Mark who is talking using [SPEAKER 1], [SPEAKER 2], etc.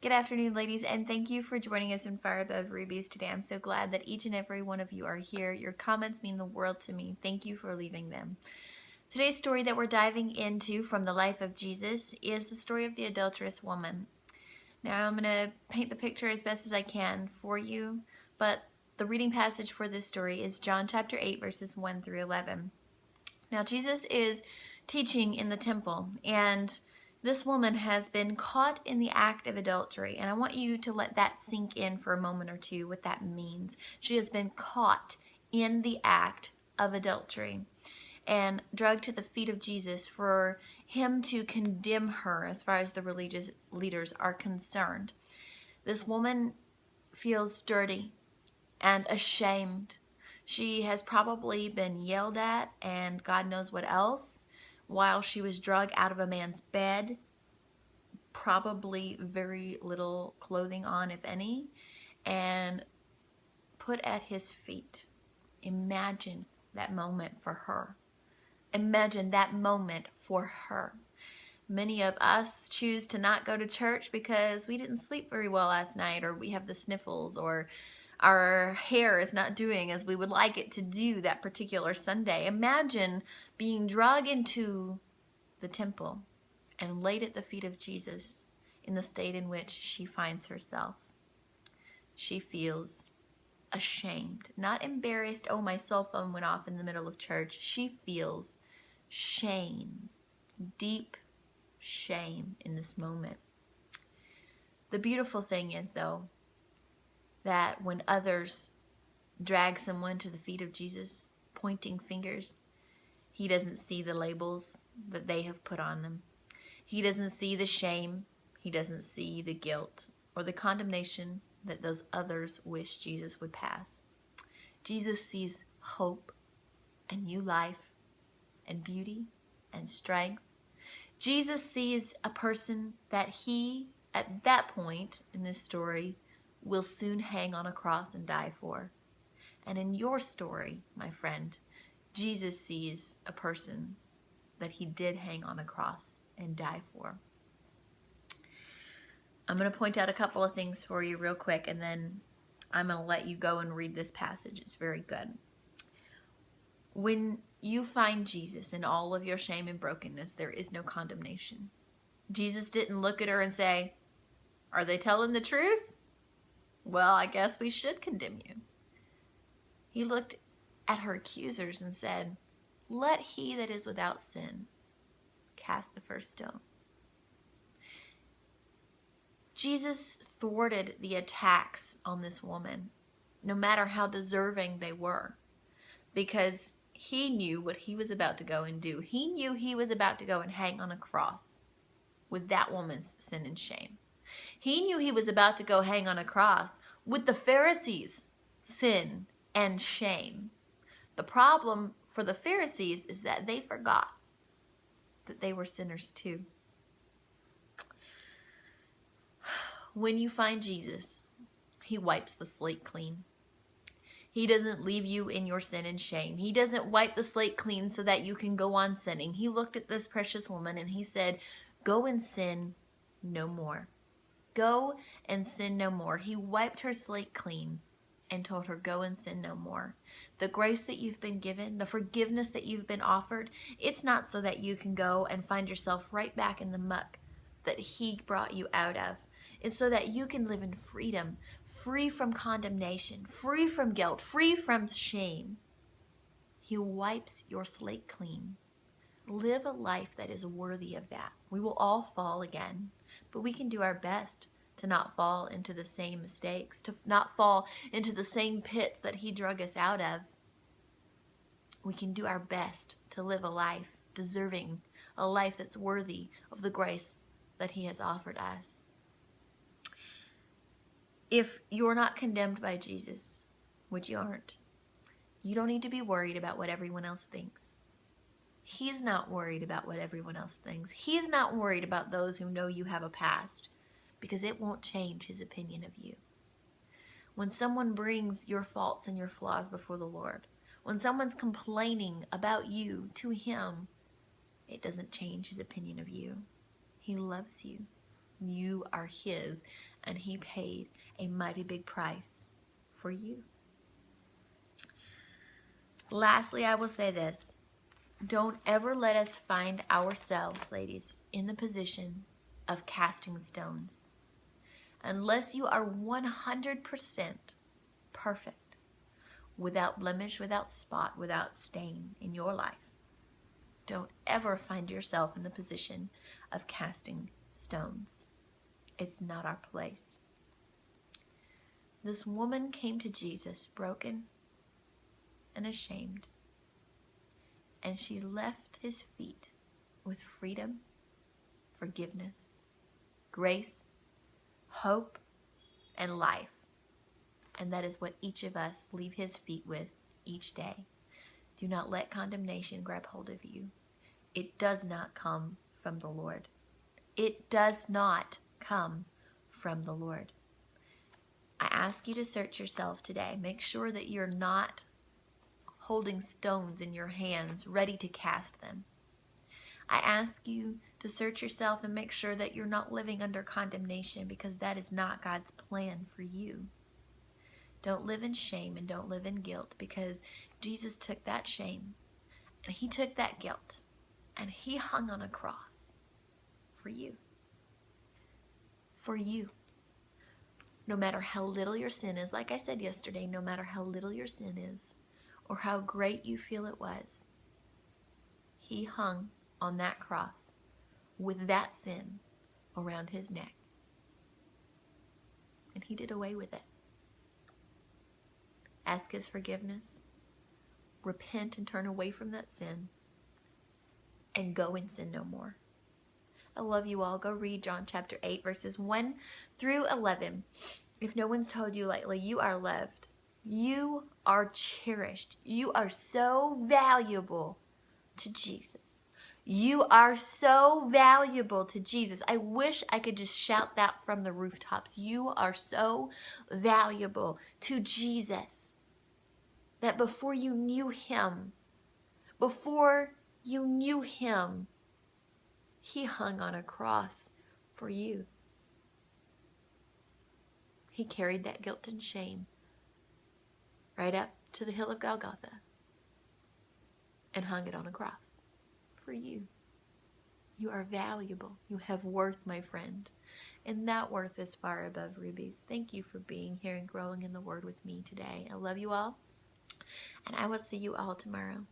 [SPEAKER 1] Good afternoon, ladies, and thank you for joining us in Fire Above Rubies today. I'm so glad that each and every one of you are here. Your comments mean the world to me. Thank you for leaving them. Today's story that we're diving into from the life of Jesus is the story of the adulterous woman. Now, I'm going to paint the picture as best as I can for you, but the reading passage for this story is John chapter 8, verses 1 through 11. Now, Jesus is teaching in the temple, and this woman has been caught in the act of adultery, and I want you to let that sink in for a moment or two, what that means. She has been caught in the act of adultery and dragged to the feet of Jesus for him to condemn her as far as the religious leaders are concerned. This woman feels dirty and ashamed. She has probably been yelled at and God knows what else while she was dragged out of a man's bed, probably very little clothing on, if any, and put at his feet. Imagine that moment for her. Imagine that moment for her. Many of us choose to not go to church because we didn't sleep very well last night, or we have the sniffles, or our hair is not doing as we would like it to do that particular Sunday. Imagine being dragged into the temple and laid at the feet of Jesus in the state in which she finds herself. She feels ashamed, not embarrassed. Oh, my cell phone went off in the middle of church. She feels shame, deep shame in this moment. The beautiful thing is, though, that when others drag someone to the feet of Jesus, pointing fingers, he doesn't see the labels that they have put on them. He doesn't see the shame. He doesn't see the guilt or the condemnation that those others wish Jesus would pass. Jesus sees hope and new life and beauty and strength. Jesus sees a person that he, at that point in this story, will soon hang on a cross and die for. And in your story, my friend, Jesus sees a person that he did hang on a cross and die for. I'm going to point out a couple of things for you real quick, and then I'm going to let you go and read this passage. It's very good. When you find Jesus in all of your shame and brokenness, there is no condemnation. Jesus didn't look at her and say, "Are they telling the truth? Well, I guess we should condemn you." He looked at her accusers and said, "Let he that is without sin cast the first stone." Jesus thwarted the attacks on this woman, no matter how deserving they were, because he knew what he was about to go and do. He knew he was about to go and hang on a cross with that woman's sin and shame. He knew he was about to go hang on a cross with the Pharisees' sin and shame. The problem for the Pharisees is that they forgot that they were sinners too. When you find Jesus, he wipes the slate clean. He doesn't leave you in your sin and shame. He doesn't wipe the slate clean so that you can go on sinning. He looked at this precious woman and he said, "Go and sin no more. Go and sin no more." He wiped her slate clean and told her, "Go and sin no more." The grace that you've been given, the forgiveness that you've been offered, it's not so that you can go and find yourself right back in the muck that he brought you out of. It's so that you can live in freedom, free from condemnation, free from guilt, free from shame. He wipes your slate clean. Live a life that is worthy of that. We will all fall again, but we can do our best to not fall into the same mistakes, to not fall into the same pits that he drug us out of. We can do our best to live a life deserving, a life that's worthy of the grace that he has offered us. If you're not condemned by Jesus, which you aren't, you don't need to be worried about what everyone else thinks. He's not worried about what everyone else thinks. He's not worried about those who know you have a past, because it won't change his opinion of you. When someone brings your faults and your flaws before the Lord, when someone's complaining about you to him, it doesn't change his opinion of you. He loves you. You are his, and he paid a mighty big price for you. Lastly, I will say this. Don't ever let us find ourselves, ladies, in the position of casting stones. Unless you are 100% perfect, without blemish, without spot, without stain in your life, don't ever find yourself in the position of casting stones. It's not our place. This woman came to Jesus broken and ashamed, and she left his feet with freedom, forgiveness, grace, hope, and life. And that is what each of us leave his feet with each day. Do not let condemnation grab hold of you. It does not come from the Lord. It does not come from the Lord. I ask you to search yourself today. Make sure that you're not holding stones in your hands, ready to cast them. I ask you to search yourself and make sure that you're not living under condemnation, because that is not God's plan for you. Don't live in shame and don't live in guilt, because Jesus took that shame and he took that guilt and he hung on a cross for you. For you. No matter how little your sin is, like I said yesterday, no matter how little your sin is or how great you feel it was, he hung on that cross with that sin around his neck. And he did away with it. Ask his forgiveness. Repent and turn away from that sin. And go and sin no more. I love you all. Go read John chapter 8, verses 1 through 11. If no one's told you lately, you are loved. You are cherished. You are so valuable to Jesus. You are so valuable to Jesus. I wish I could just shout that from the rooftops. You are so valuable to Jesus that before you knew him, he hung on a cross for you. He carried that guilt and shame right up to the hill of Golgotha and hung it on a cross for you. You are valuable. You have worth, my friend. And that worth is far above rubies. Thank you for being here and growing in the Word with me today. I love you all, and I will see you all tomorrow.